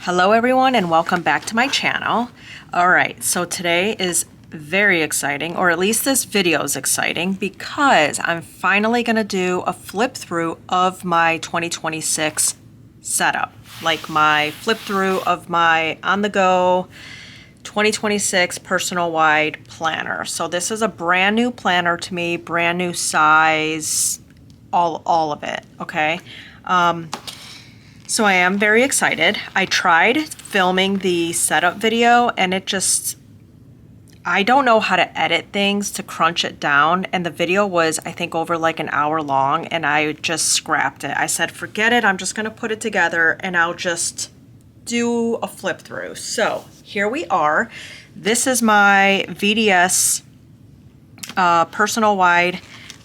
Hello everyone and welcome back to my channel. Alright, so today is very exciting, or at least this video is exciting, because I'm finally going to do a flip through of my 2026 setup. Like my flip through of my on-the-go 2026 personal wide planner. So this is a brand new planner to me, brand new size, all of it, okay? So I am very excited. I tried filming the setup video and I don't know how to edit things to crunch it down. And the video was, I think, over like an hour long, and I just scrapped it. I said, forget it. I'm just going to put it together and I'll just do a flip through. So here we are. This is my VDS personal wide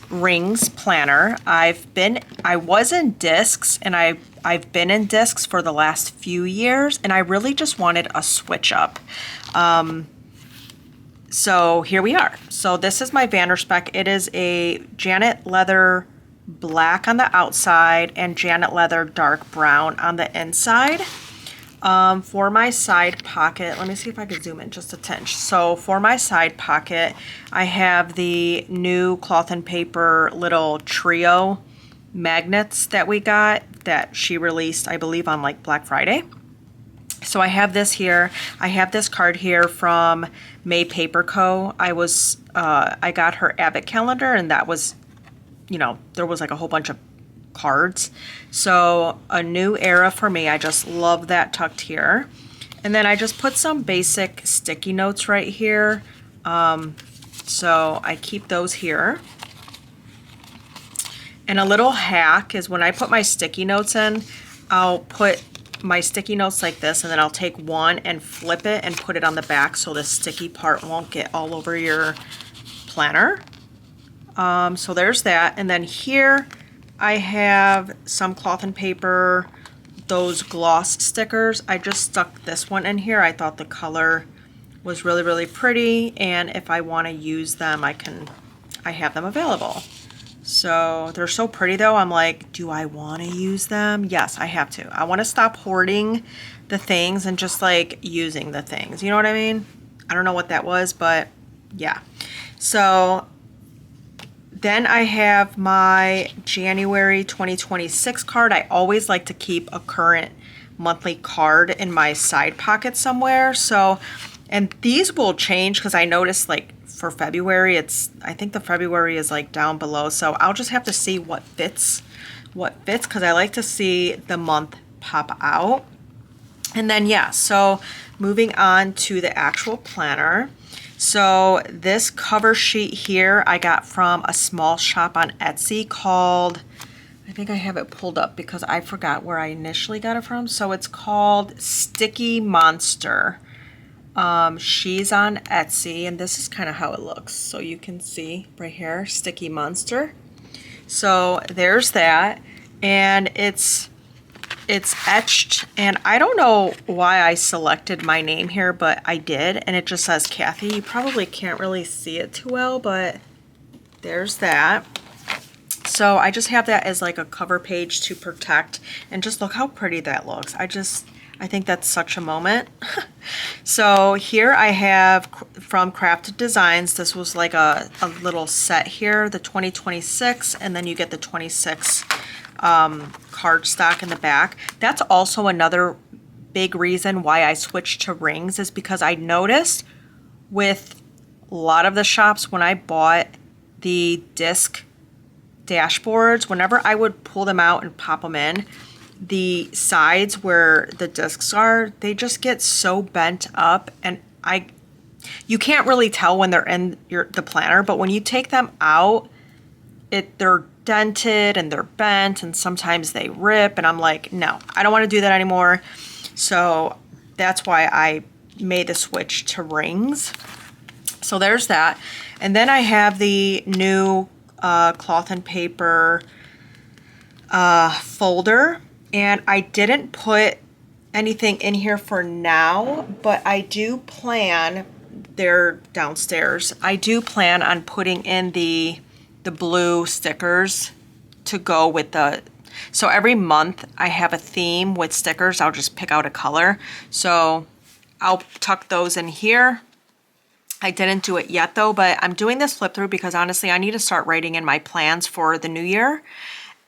rings planner. I was in discs, and I've been in discs for the last few years, and I really just wanted a switch up. So here we are. So this is my Vanderspec. It is a Janet leather black on the outside and Janet leather dark brown on the inside. For my side pocket, let me see if I can zoom in just a tinge. So for my side pocket, I have the new cloth and paper little trio magnets that we got that she released, I believe, on like Black Friday. So I have this here. I have this card here from May Paper Co. I got her Abbott calendar, and that was, there was like a whole bunch of cards. So a new era for me. I just love that tucked here. And then I just put some basic sticky notes right here. So I keep those here. And a little hack is when I put my sticky notes in, I'll put my sticky notes like this, and then I'll take one and flip it and put it on the back so the sticky part won't get all over your planner. So there's that. And then here I have some cloth and paper, those gloss stickers. I just stuck this one in here. I thought the color was really, really pretty, and if I want to use them, I have them available. So they're so pretty though. I'm like, do I want to use them? Yes, I have to. I want to stop hoarding the things and just like using the things. You know what I mean? I don't know what that was, but yeah. So then I have my January 2026 card. I always like to keep a current monthly card in my side pocket somewhere. So, and these will change because I noticed like for February, I think the February is like down below. So I'll just have to see what fits because I like to see the month pop out. And then, yeah, so moving on to the actual planner. So this cover sheet here I got from a small shop on Etsy called, I think I have it pulled up because I forgot where I initially got it from. So it's called Sticky Monster. She's on Etsy, and this is kind of how it looks. So you can see right here, Sticky Monster. So there's that, and it's etched, and I don't know why I selected my name here, but I did, and it just says Kathy. You probably can't really see it too well, but there's that. So I just have that as like a cover page to protect, and just look how pretty that looks. I think that's such a moment. So here I have from Crafted Designs. This was like a little set here, the 2026, and then you get the 26 cardstock in the back. That's also another big reason why I switched to rings, is because I noticed with a lot of the shops when I bought the disc dashboards, whenever I would pull them out and pop them in, the sides where the discs are, they just get so bent up, and you can't really tell when they're in the planner, but when you take them out, they're dented and they're bent, and sometimes they rip, and I'm like, no, I don't want to do that anymore. So that's why I made the switch to rings. So there's that. And then I have the new cloth and paper folder. And I didn't put anything in here for now, but I do plan, they're downstairs, I do plan on putting in the blue stickers to go with the So every month I have a theme with stickers. I'll just pick out a color. So I'll tuck those in here. I didn't do it yet though, but I'm doing this flip through because honestly I need to start writing in my plans for the new year.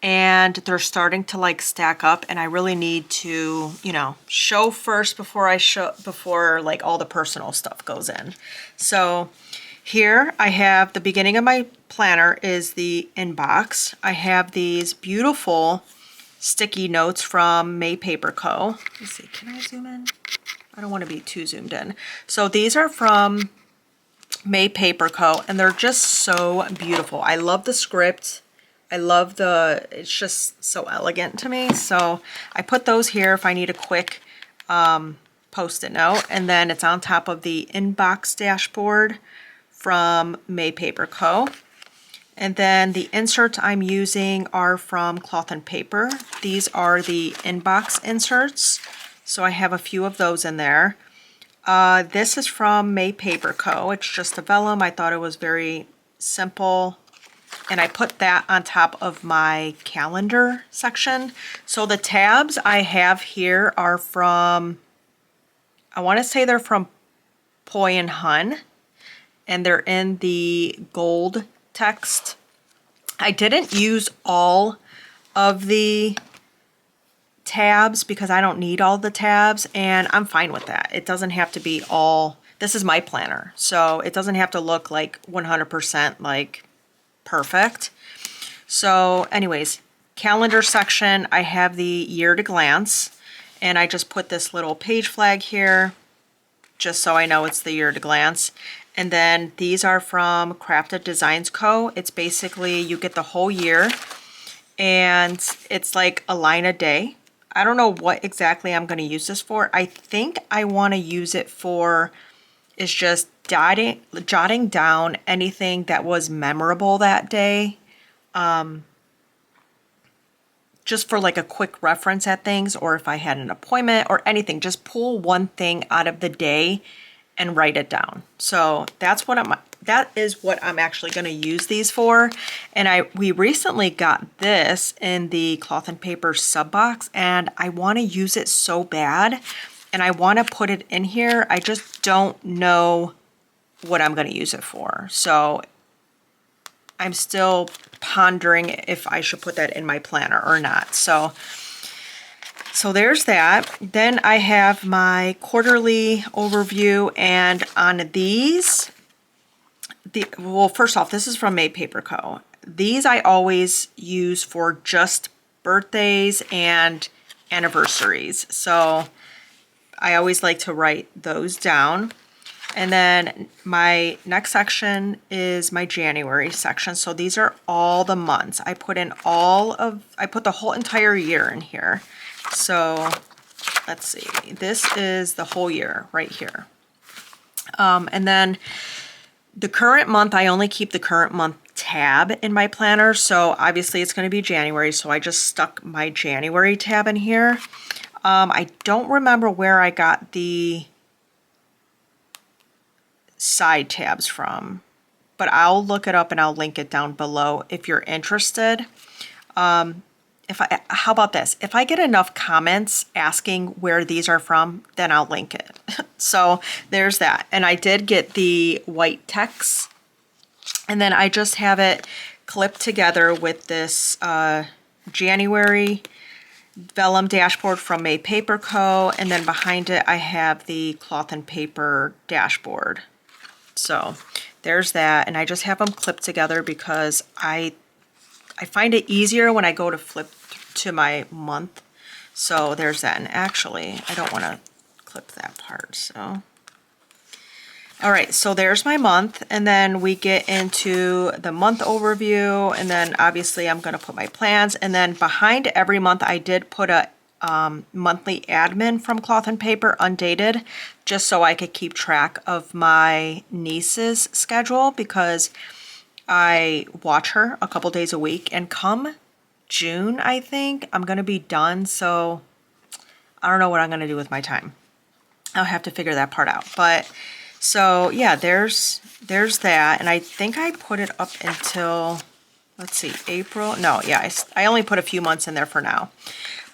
And they're starting to like stack up, and I really need to, you know, show first before before like all the personal stuff goes in. So here I have the beginning of my planner is the inbox. I have these beautiful sticky notes from May Paper Co. Let me see, can I zoom in? I don't want to be too zoomed in. So these are from May Paper Co. and they're just so beautiful. I love the script. I love it's just so elegant to me. So I put those here if I need a quick post-it note. And then it's on top of the inbox dashboard from May Paper Co. And then the inserts I'm using are from Cloth and Paper. These are the inbox inserts. So I have a few of those in there. This is from May Paper Co. It's just a vellum. I thought it was very simple. And I put that on top of my calendar section. So the tabs I have here are from, I want to say they're from Poi and Hun, and they're in the gold text. I didn't use all of the tabs because I don't need all the tabs, and I'm fine with that. It doesn't have to be all, this is my planner, so it doesn't have to look like 100% like perfect. So anyways, calendar section, I have the year to glance, and I just put this little page flag here just so I know it's the year to glance. And then these are from Crafted Designs Co. It's basically you get the whole year, and it's like a line a day. I don't know what exactly I'm going to use this for. I think I want to use it for is just jotting down anything that was memorable that day. Just for like a quick reference at things, or if I had an appointment or anything, just pull one thing out of the day and write it down. So that is what I'm actually going to use these for. And we recently got this in the Cloth and Paper sub box, and I want to use it so bad, and I want to put it in here. I just don't know what I'm going to use it for. So I'm still pondering if I should put that in my planner or not. So there's that. Then I have my quarterly overview, and on these, well, first off, this is from May Paper Co. These I always use for just birthdays and anniversaries. So I always like to write those down. And then my next section is my January section. So these are all the months. I put the whole entire year in here. So let's see, this is the whole year right here. And then the current month, I only keep the current month tab in my planner. So obviously it's going to be January. So I just stuck my January tab in here. I don't remember where I got the side tabs from, but I'll look it up and I'll link it down below if you're interested. How about this? If I get enough comments asking where these are from, then I'll link it. So there's that. And I did get the white text, and then I just have it clipped together with this January vellum dashboard from May Paper Co. And then behind it, I have the Cloth and Paper dashboard. So there's that. And I just have them clipped together because I find it easier when I go to flip to my month. So there's that. And actually, I don't want to clip that part. So, all right, so there's my month. And then we get into the month overview. And then obviously I'm going to put my plans. And then behind every month, I did put a monthly admin from Cloth and Paper, undated, just so I could keep track of my niece's schedule, because I watch her a couple days a week, and come June, I think, I'm going to be done. So I don't know what I'm going to do with my time. I'll have to figure that part out. But so yeah, there's that. And I think I put it up until, let's see, April. No, yeah, I only put a few months in there for now.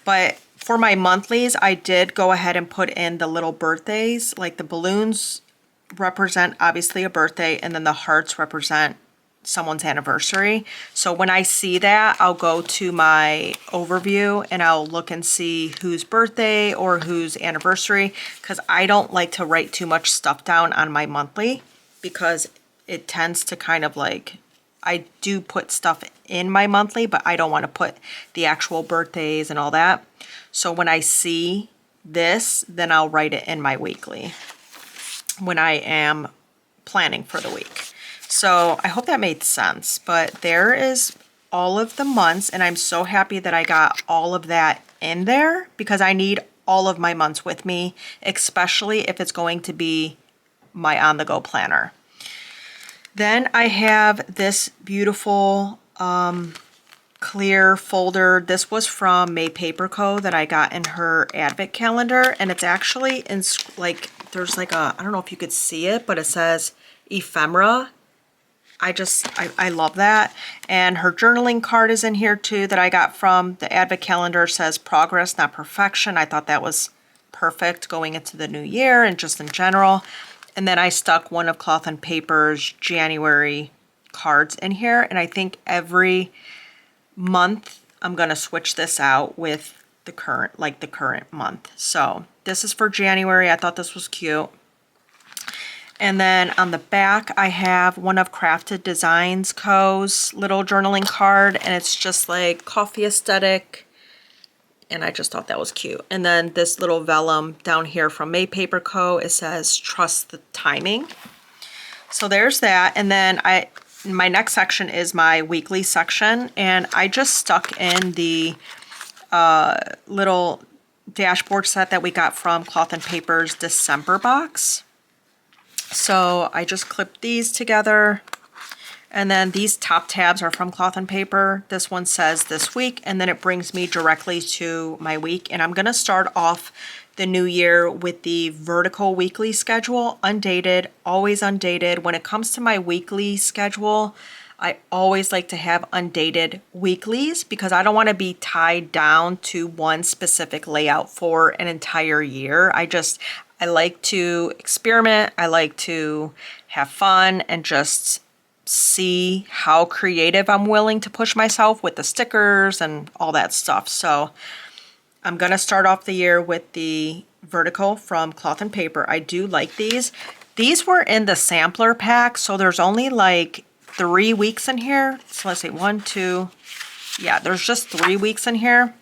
But for my monthlies, I did go ahead and put in the little birthdays. Like the balloons represent obviously a birthday, and then the hearts represent someone's anniversary. So when I see that, I'll go to my overview and I'll look and see whose birthday or whose anniversary, because I don't like to write too much stuff down on my monthly, because it tends to kind of like, I do put stuff in my monthly, but I don't want to put the actual birthdays and all that. So when I see this, then I'll write it in my weekly when I am planning for the week. So I hope that made sense, but there is all of the months, and I'm so happy that I got all of that in there, because I need all of my months with me, especially if it's going to be my on-the-go planner. Then I have this beautiful clear folder. This was from May Paper Co. that I got in her Advent calendar, and it's actually in like, there's like a, I don't know if you could see it, but it says Ephemera. I love that. And her journaling card is in here too that I got from the Advent calendar. It says progress, not perfection. I thought that was perfect going into the new year and just in general. And then I stuck one of Cloth and Paper's January cards in here. And I think every month I'm going to switch this out with the current, like the current month. So this is for January. I thought this was cute. And then on the back, I have one of Crafted Designs Co.'s little journaling card, and it's just like coffee aesthetic, and I just thought that was cute. And then this little vellum down here from May Paper Co., it says trust the timing. So there's that. And then my next section is my weekly section, and I just stuck in the little dashboard set that we got from Cloth and Paper's December box. So I just clipped these together, and then these top tabs are from Cloth and Paper. This one says this week, and then it brings me directly to my week. And I'm gonna start off the new year with the vertical weekly schedule, undated, always undated. When it comes to my weekly schedule, I always like to have undated weeklies, because I don't want to be tied down to one specific layout for an entire year. I like to experiment. I like to have fun and just see how creative I'm willing to push myself with the stickers and all that stuff. So I'm going to start off the year with the vertical from Cloth and Paper. I do like these. These were in the sampler pack, so there's only like 3 weeks in here. So let's see, 1, 2, yeah, there's just 3 weeks in here,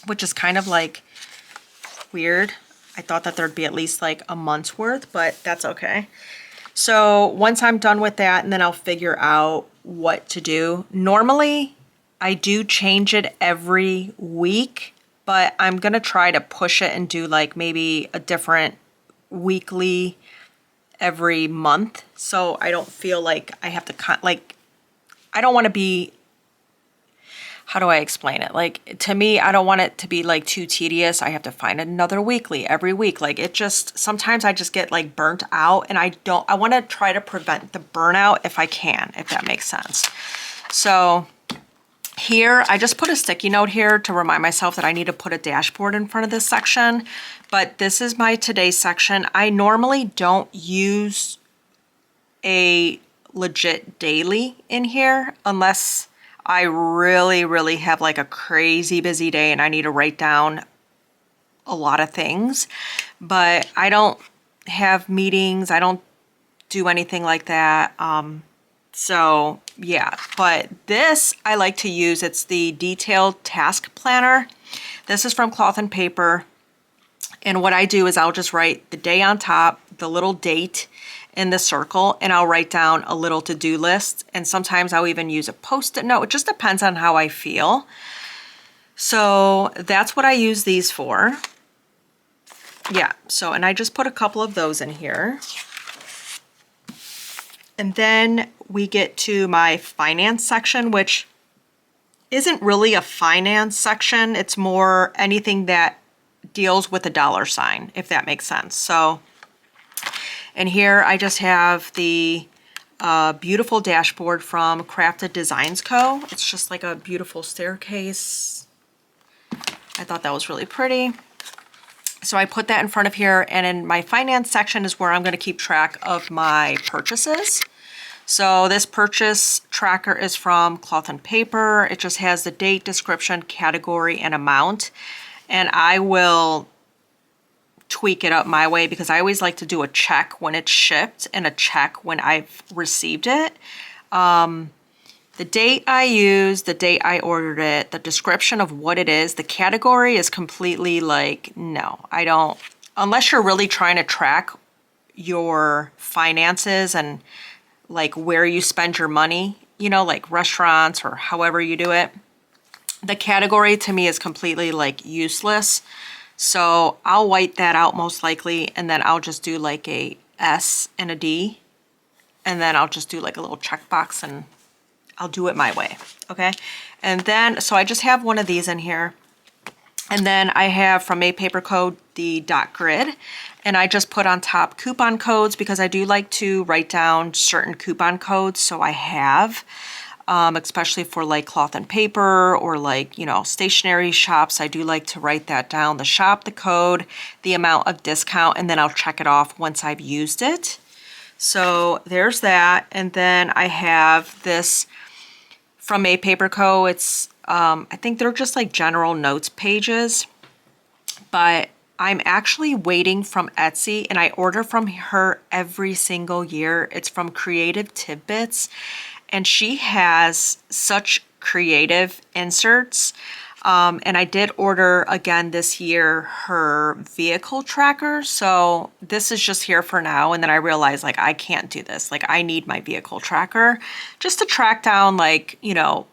which is kind of like weird. I thought that there'd be at least like a month's worth, but that's okay. So once I'm done with that, and then I'll figure out what to do. Normally, I do change it every week, but I'm gonna try to push it and do like maybe a different weekly every month. So I don't feel like I have to I don't want to be, how do I explain it? Like, to me, I don't want it to be like too tedious. I have to find another weekly every week. Like, it just, sometimes I just get like burnt out, and I want to try to prevent the burnout if I can, if that makes sense. So here, I just put a sticky note here to remind myself that I need to put a dashboard in front of this section, but this is my today section. I normally don't use a legit daily in here unless I really, really have like a crazy busy day and I need to write down a lot of things. But I don't have meetings. I don't do anything like that. So yeah, but this I like to use. It's the Detailed Task Planner. This is from Cloth and Paper. And what I do is I'll just write the day on top, the little date in the circle, and I'll write down a little to-do list. And sometimes I'll even use a Post-it note. It just depends on how I feel. So that's what I use these for. Yeah, so, and I just put a couple of those in here. And then we get to my finance section, which isn't really a finance section. It's more anything that deals with a dollar sign, if that makes sense. So, and here I just have the a beautiful dashboard from Crafted Designs Co. It's just like a beautiful staircase. I thought that was really pretty. So I put that in front of here, and in my finance section is where I'm going to keep track of my purchases. So this purchase tracker is from Cloth and Paper. It just has the date, description, category, and amount. And I will tweak it up my way because I always like to do a check when it's shipped and a check when I've received it. The date I used, the date I ordered it, the description of what it is, the category is completely like, no, I don't, unless you're really trying to track your finances and like where you spend your money, you know, like restaurants or however you do it. The category to me is completely like useless. So I'll white that out most likely, and then I'll just do like a S and a D, and then I'll just do like a little checkbox and I'll do it my way, okay? And then, so I just have one of these in here. And then I have from A Paper Co. the dot grid, and I just put on top coupon codes because I do like to write down certain coupon codes. So I have, especially for like Cloth and Paper or like, you know, stationery shops, I do like to write that down, the shop, the code, the amount of discount, and then I'll check it off once I've used it. So there's that. And then I have this from A Paper Co. It's, I think they're just like general notes pages, but I'm actually waiting from Etsy, and I order from her every single year. It's from Creative Tidbits, and she has such creative inserts. And I did order again this year her vehicle tracker. So this is just here for now. And then I realized like I can't do this. Like I need my vehicle tracker just to track down like, you know,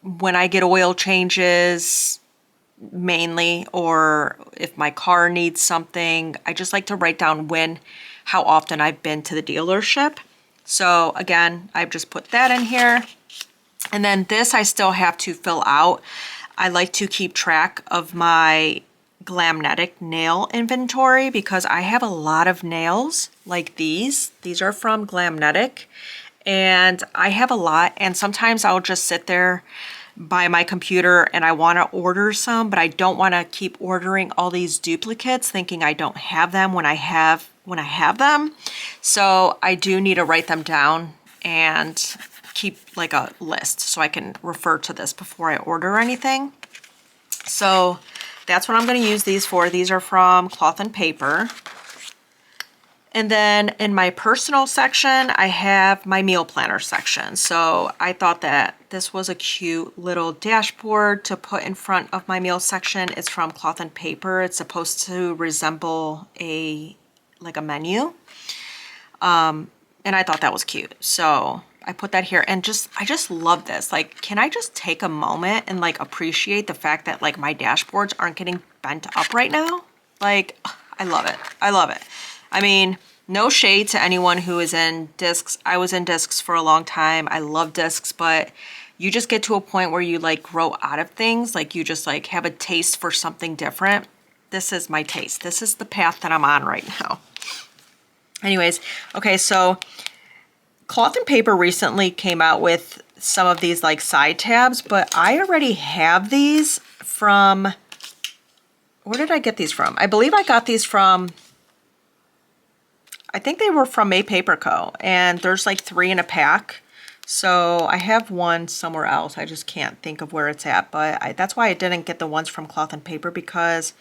when I get oil changes mainly, or if my car needs something. I just like to write down how often I've been to the dealership. So again, I've just put that in here. And then this I still have to fill out. I like to keep track of my Glamnetic nail inventory because I have a lot of nails like these. These are from Glamnetic, and I have a lot, and sometimes I'll just sit there by my computer and I want to order some, but I don't want to keep ordering all these duplicates thinking I don't have them when I have them. So I do need to write them down and keep like a list so I can refer to this before I order anything. So that's what I'm going to use these for. These are from Cloth and Paper. And then in my personal section, I have my meal planner section. So I thought that this was a cute little dashboard to put in front of my meal section. It's from Cloth and Paper. It's supposed to resemble like a menu. And I thought that was cute. So I put that here, and I just love this. Like, can I just take a moment and like appreciate the fact that like my dashboards aren't getting bent up right now? Like, I love it. I love it. I mean, no shade to anyone who is in discs. I was in discs for a long time. I love discs, but you just get to a point where you like grow out of things. Like you just like have a taste for something different. This is my taste. This is the path that I'm on right now. Anyways, okay, so Cloth and Paper recently came out with some of these like side tabs, but I already have these from, where did I get these from? I believe I got these from, I think they were from A Paper Co. And there's like 3 in a pack. So I have one somewhere else. I just can't think of where it's at, but that's why I didn't get the ones from Cloth and Paper, because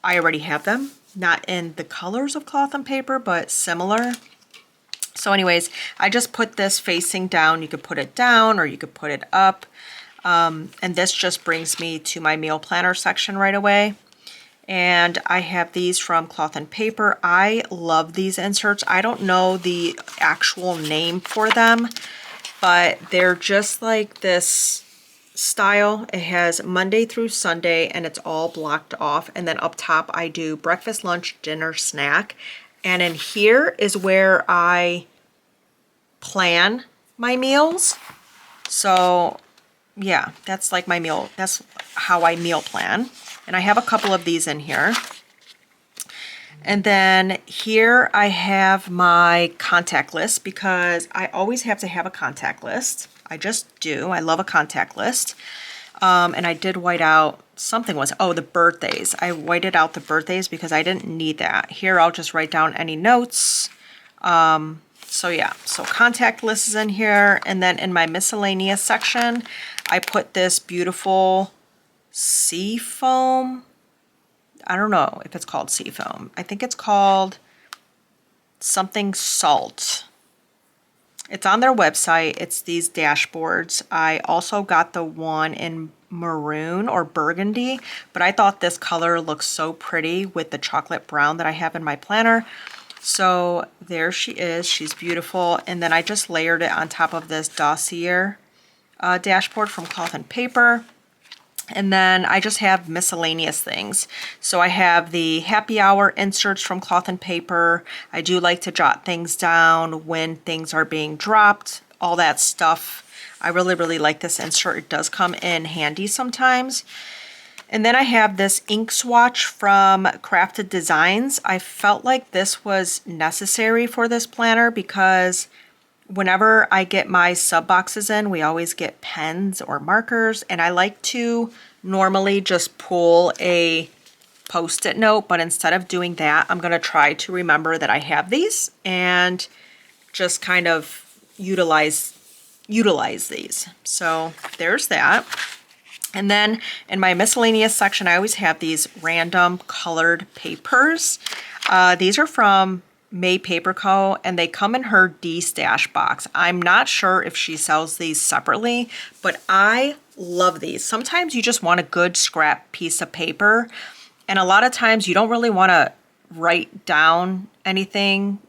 I already have them. Not in the colors of Cloth and Paper, but similar. So anyways, I just put this facing down. You could put it down or you could put it up. And this just brings me to my meal planner section right away. And I have these from Cloth and Paper. I love these inserts. I don't know the actual name for them, but they're just like this style. It has Monday through Sunday and it's all blocked off. And then up top I do breakfast, lunch, dinner, snack. And in here is where I plan my meals. So yeah, that's like my meal. That's how I meal plan. And I have a couple of these in here. And then here I have my contact list because I always have to have a contact list. I just do. I love a contact list. And I did white out, something was, oh, the birthdays. I whited out the birthdays because I didn't need that. Here I'll just write down any notes. So yeah, so contact list is in here. And then in my miscellaneous section, I put this beautiful sea foam. I don't know if it's called sea foam. I think it's called something salt. It's on their website. It's these dashboards. I also got the one in maroon or burgundy, but I thought this color looks so pretty with the chocolate brown that I have in my planner. So there she is. She's beautiful. And then I just layered it on top of this dossier dashboard from Cloth and Paper. And then I just have miscellaneous things. So I have the happy hour inserts from Cloth and Paper. I do like to jot things down when things are being dropped, all that stuff. I really, really like this insert. It does come in handy sometimes. And then I have this ink swatch from Crafted Designs. I felt like this was necessary for this planner because whenever I get my sub boxes in, we always get pens or markers, and I like to normally just pull a post-it note, but instead of doing that, I'm going to try to remember that I have these and just kind of utilize these. So there's that. And then in my miscellaneous section, I always have these random colored papers. These are from May Paper Co. and they come in her D-stash box. I'm not sure if she sells these separately, but I love these. Sometimes you just want a good scrap piece of paper, and a lot of times you don't really want to write down anything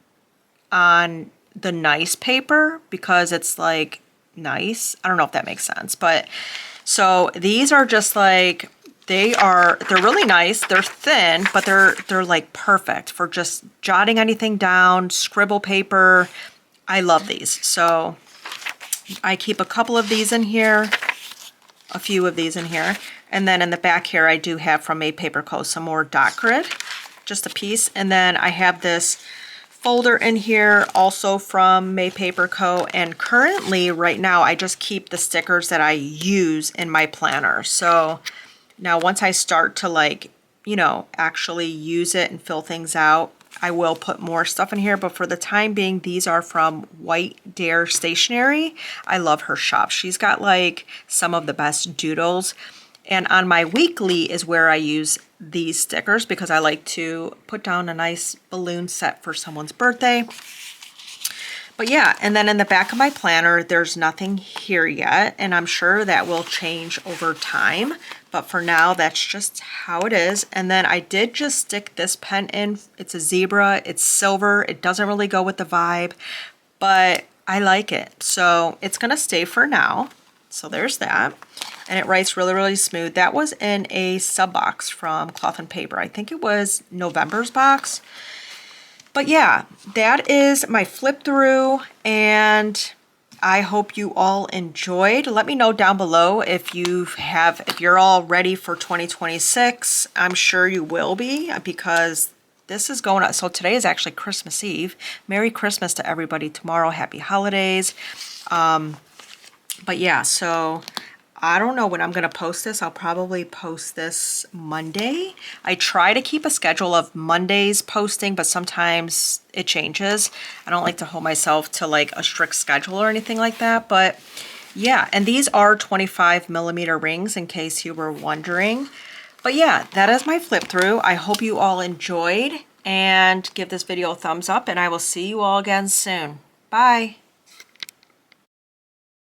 on the nice paper because it's like nice. I don't know if that makes sense, but so these are just like, they're really nice. They're thin, but they're like perfect for just jotting anything down, scribble paper. I love these. So I keep a couple of these in here, a few of these in here. And then in the back here, I do have from May Paper Co. some more dot grid, just a piece. And then I have this folder in here also from May Paper Co. And currently right now, I just keep the stickers that I use in my planner. So now, once I start to like, you know, actually use it and fill things out, I will put more stuff in here. But for the time being, these are from White Dare Stationery. I love her shop. She's got like some of the best doodles. And on my weekly is where I use these stickers because I like to put down a nice balloon set for someone's birthday. But yeah, and then in the back of my planner, there's nothing here yet, and I'm sure that will change over time. But for now, that's just how it is. And then I did just stick this pen in. It's a zebra, it's silver. It doesn't really go with the vibe, but I like it. So it's gonna stay for now. So there's that. And it writes really, really smooth. That was in a sub box from Cloth and Paper. I think it was November's box. But yeah, that is my flip through, and I hope you all enjoyed. Let me know down below if you're all ready for 2026. I'm sure you will be because this is going on. So today is actually Christmas Eve. Merry Christmas to everybody tomorrow. Happy holidays. But yeah, so I don't know when I'm going to post this. I'll probably post this Monday. I try to keep a schedule of Mondays posting, but sometimes it changes. I don't like to hold myself to like a strict schedule or anything like that. But yeah, and these are 25mm rings in case you were wondering. But yeah, that is my flip through. I hope you all enjoyed, and give this video a thumbs up, and I will see you all again soon. Bye.